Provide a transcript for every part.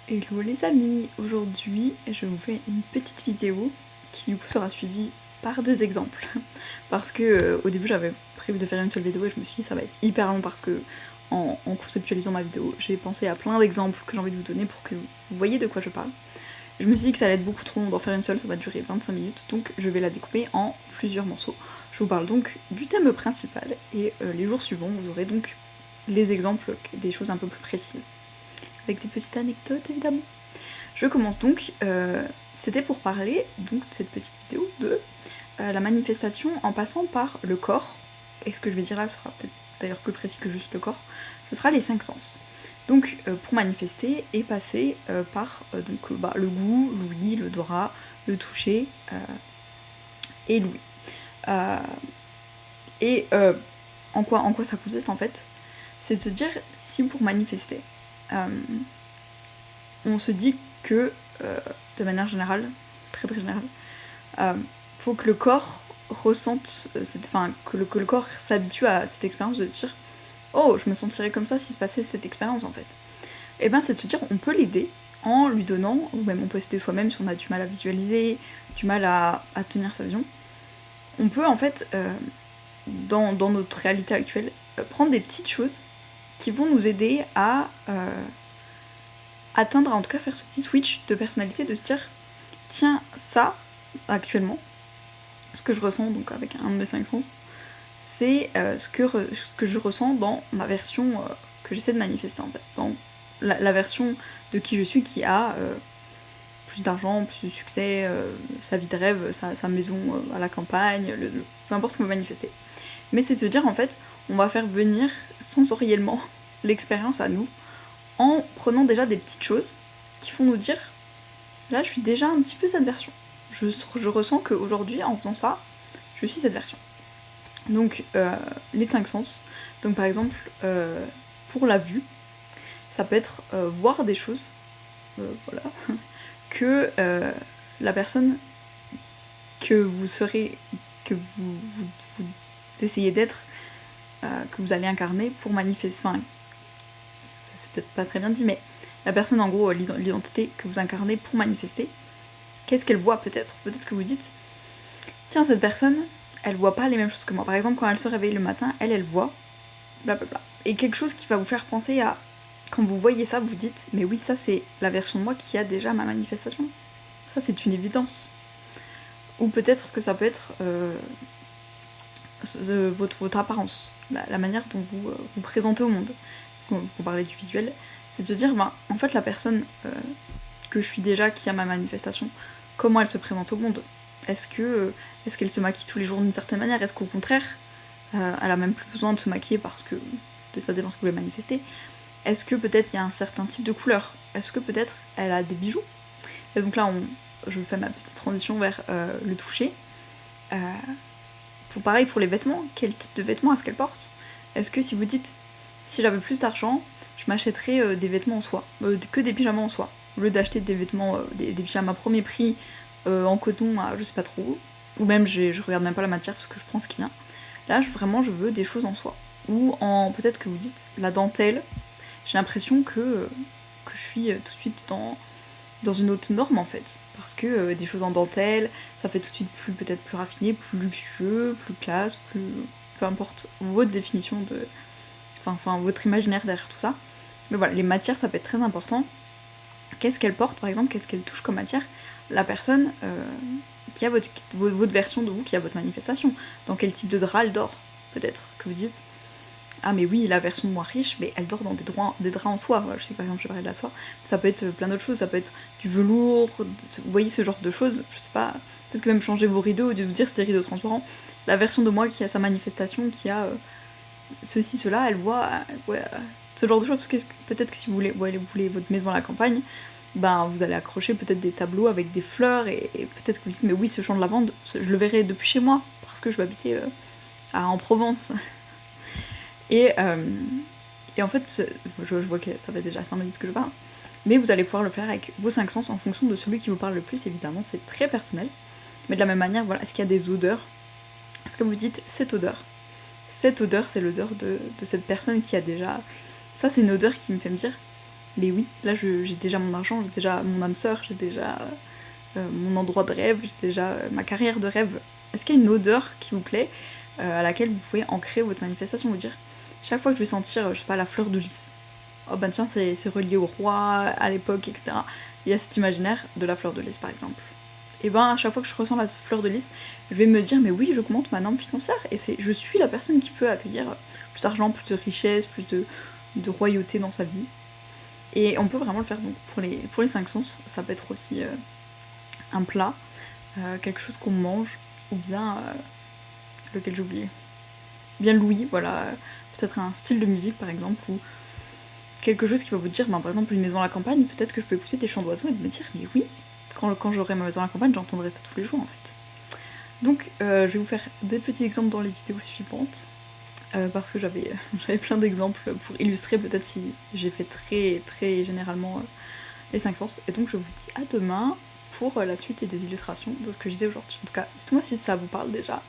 Hello les amis, aujourd'hui je vous fais une petite vidéo qui du coup sera suivie par des exemples parce que au début j'avais prévu de faire une seule vidéo et je me suis dit ça va être hyper long parce que en conceptualisant ma vidéo j'ai pensé à plein d'exemples que j'ai envie de vous donner pour que vous voyez de quoi je parle. Je me suis dit que ça allait être beaucoup trop long d'en faire une seule, ça va durer 25 minutes donc je vais la découper en plusieurs morceaux. Je vous parle donc du thème principal et les jours suivants vous aurez donc les exemples des choses un peu plus précises avec des petites anecdotes évidemment. Je commence donc, c'était pour parler donc de cette petite vidéo de la manifestation en passant par le corps, et ce que je vais dire là sera peut-être d'ailleurs plus précis que juste le corps, ce sera les 5 sens. Donc pour manifester et passer par le goût, l'ouïe, l'odorat, le toucher et l'ouïe. En quoi ça consiste en fait? C'est de se dire si pour manifester, on se dit que, de manière générale, très très générale, faut que le corps ressente, que le corps s'habitue à cette expérience de dire oh, je me sentirais comme ça si se passait cette expérience en fait. Et ben c'est de se dire on peut l'aider en lui donnant, ou même on peut s'aider soi-même si on a du mal à visualiser, du mal à tenir sa vision. On peut en fait, dans notre réalité actuelle, prendre des petites choses qui vont nous aider à atteindre, en tout cas faire ce petit switch de personnalité, de se dire tiens, ça, actuellement, ce que je ressens donc avec un de mes 5 sens, c'est ce que je ressens dans ma version que j'essaie de manifester en fait, dans la version de qui je suis qui a plus d'argent, plus de succès, sa vie de rêve, sa maison à la campagne, peu importe ce qu'on veut manifester. Mais c'est de se dire en fait, on va faire venir sensoriellement l'expérience à nous en prenant déjà des petites choses qui font nous dire là je suis déjà un petit peu cette version. Je ressens qu'aujourd'hui en faisant ça, je suis cette version. Donc les 5 sens. Donc par exemple pour la vue, ça peut être voir des choses, voilà, que la personne que vous serez, que vous essayez d'être, que vous allez incarner pour manifester. Enfin, c'est peut-être pas très bien dit, mais la personne en gros, l'identité que vous incarnez pour manifester, qu'est-ce qu'elle voit peut-être? Peut-être que vous dites, tiens, cette personne, elle voit pas les mêmes choses que moi. Par exemple, quand elle se réveille le matin, elle voit blablabla. Et quelque chose qui va vous faire penser à, quand vous voyez ça, vous dites, mais oui, ça c'est la version de moi qui a déjà ma manifestation. Ça c'est une évidence. Ou peut-être que ça peut être votre apparence, la manière dont vous vous présentez au monde. Vous parlez du visuel, c'est de se dire, ben, en fait la personne que je suis déjà, qui a ma manifestation, comment elle se présente au monde? Est-ce qu'elle se maquille tous les jours d'une certaine manière? Est-ce qu'au contraire, elle a même plus besoin de se maquiller parce que de ça dépend ce que vous voulez manifester? Est-ce que peut-être il y a un certain type de couleur? Est-ce que peut-être elle a des bijoux? Et donc là, je fais ma petite transition vers le toucher. Pareil pour les vêtements, quel type de vêtements est-ce qu'elle porte? Est-ce que si vous dites, si j'avais plus d'argent, je m'achèterais des vêtements en soie, que des pyjamas en soie, au lieu d'acheter des vêtements, des pyjamas premier prix en coton à je sais pas trop, ou même je regarde même pas la matière parce que je prends ce qui vient. Là, vraiment, je veux des choses en soie. Ou peut-être que vous dites, la dentelle, j'ai l'impression que je suis tout de suite dans une autre norme en fait. Parce que des choses en dentelle, ça fait tout de suite peut-être plus raffiné, plus luxueux, plus classe, plus. Peu importe votre définition de. Enfin, votre imaginaire derrière tout ça. Mais voilà, les matières ça peut être très important. Qu'est-ce qu'elle porte par exemple, qu'est-ce qu'elle touche comme matière? La personne qui a votre version de vous, qui a votre manifestation. Dans quel type de drap elle dort, peut-être, que vous dites. Ah mais oui, la version de moi riche, mais elle dort dans des draps en soie. Je sais par exemple, je parlais de la soie. Ça peut être plein d'autres choses, ça peut être du velours, vous voyez ce genre de choses, je sais pas, peut-être que même changer vos rideaux, au lieu de vous dire c'est des rideaux transparents. La version de moi qui a sa manifestation, qui a ceci, cela, elle voit ce genre de choses, parce que peut-être que si vous voulez votre maison à la campagne, ben vous allez accrocher peut-être des tableaux avec des fleurs, et peut-être que vous dites mais oui, ce champ de lavande, je le verrai depuis chez moi, parce que je vais habiter en Provence. Et en fait, je vois que ça fait déjà 5 minutes que je parle, mais vous allez pouvoir le faire avec vos 5 sens en fonction de celui qui vous parle le plus, évidemment, c'est très personnel. Mais de la même manière, voilà, est-ce qu'il y a des odeurs? Est-ce que vous dites cette odeur, c'est l'odeur de cette personne qui a déjà. Ça, c'est une odeur qui me fait me dire Mais oui, là j'ai déjà mon argent, j'ai déjà mon âme sœur, j'ai déjà mon endroit de rêve, j'ai déjà ma carrière de rêve. Est-ce qu'il y a une odeur qui vous plaît à laquelle vous pouvez ancrer votre manifestation, vous dire chaque fois que je vais sentir, je sais pas, la fleur de lys, oh ben tiens, c'est relié au roi, à l'époque, etc. Il y a cet imaginaire de la fleur de lys par exemple. Et ben à chaque fois que je ressens la fleur de lys, je vais me dire mais oui, j'augmente ma norme financière et je suis la personne qui peut accueillir plus d'argent, plus de richesse, plus de royauté dans sa vie. Et on peut vraiment le faire donc pour les 5 sens, ça peut être aussi un plat, quelque chose qu'on mange, ou bien lequel j'ai oublié. Bien l'ouïe, voilà, peut-être un style de musique par exemple, ou quelque chose qui va vous dire, ben, par exemple une maison à la campagne, peut-être que je peux écouter des chants d'oiseaux et de me dire, mais oui, quand j'aurai ma maison à la campagne, j'entendrai ça tous les jours en fait. Donc je vais vous faire des petits exemples dans les vidéos suivantes, parce que j'avais plein d'exemples pour illustrer peut-être si j'ai fait très très généralement les 5 sens. Et donc je vous dis à demain pour la suite et des illustrations de ce que je disais aujourd'hui. En tout cas, dites-moi si ça vous parle déjà.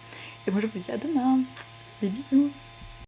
Et moi je vous dis à demain. Des bisous.